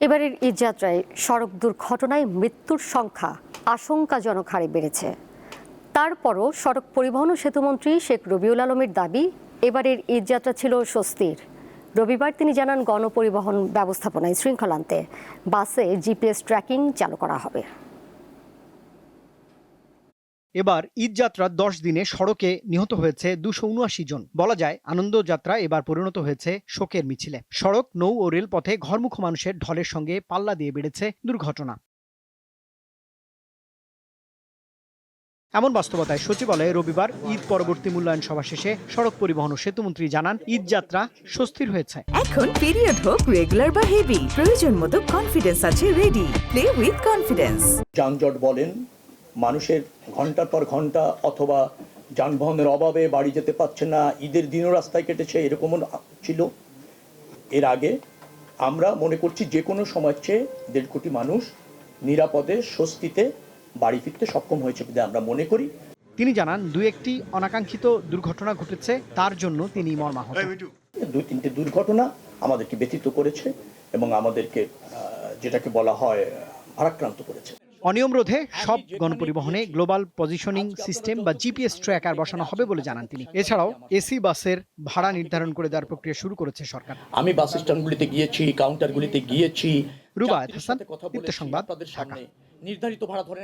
এবারের ঈদযাত্রায় সড়ক দুর্ঘটনায় মৃত্যুর সংখ্যা আশঙ্কাজনক হারে বেড়েছে। তারপরও সড়ক পরিবহন ও সেতুমন্ত্রী শেখ রবিউল আলমের দাবি, এবারের ঈদযাত্রা ছিল স্বস্তির। রবিবার তিনি জানান, গণপরিবহন ব্যবস্থাপনায় শৃঙ্খলা আনতে বাসে জিপিএস ট্র্যাকিং চালু করা হবে। এবার ঈদযাত্রার 10 দিনে সড়কে নিহত হয়েছে 279 জন। বলা যায় আনন্দযাত্রা এবার পরিণত হয়েছে শোকের মিছিলে। সড়ক, নৌ ও রেলপথে ঘরমুখ মানুষের ঢলের সঙ্গে পাল্লা দিয়ে বেড়েছে দুর্ঘটনা। এমন বাস্তবতায় সচিবালয়ে রবিবার ঈদ পরবর্তী মূল্যায়ন সভা শেষে সড়ক পরিবহন ও সেতুমন্ত্রী জানান, ঈদযাত্রা স্বস্তির হয়েছে। এখন পিরিয়ড হোক রেগুলার বা হেভি, প্রয়োজন মতো কনফিডেন্স আছে রেডি। Play with confidence. যানজট বলেন, মানুষের ঘন্টার পর ঘন্টা অথবা যানবাহনের অভাবে বাড়ি যেতে পারছে না, ঈদের দিনও রাস্তায় কেটেছে, এরকমও ছিল। এর আগে আমরা মনে করছি যে কোনো সময়ের চেয়ে 1.5 কোটি মানুষ নিরাপদে স্বস্তিতে বাড়ি ফিরতে সক্ষম হয়েছে বলে আমরা মনে করি। তিনি জানান, 2-1টি অনাকাঙ্ক্ষিত দুর্ঘটনা ঘটেছে, তার জন্য তিনি মর্মাহত। 2-3টে দুর্ঘটনা আমাদেরকে ব্যথিত করেছে এবং আমাদেরকে যেটাকে বলা হয় ভারাক্রান্ত করেছে। অনিয়ম রোধে সব গণপরিবহনে গ্লোবাল পজিশনিং সিস্টেম বা জিপিএস ট্র্যাকার বসানো হবে বলে জানান তিনি। এছাড়াও এসি বাসের ভাড়া নির্ধারণ করে দেওয়ার প্রক্রিয়া শুরু করেছে সরকার। আমি বাস স্ট্যান্ডগুলিতে গিয়েছি, কাউন্টারগুলিতে গিয়েছি। রুবায়েত হাসান, দীপ্ত সংবাদ, ঢাকা। নির্ধারিত ভাড়া ধরে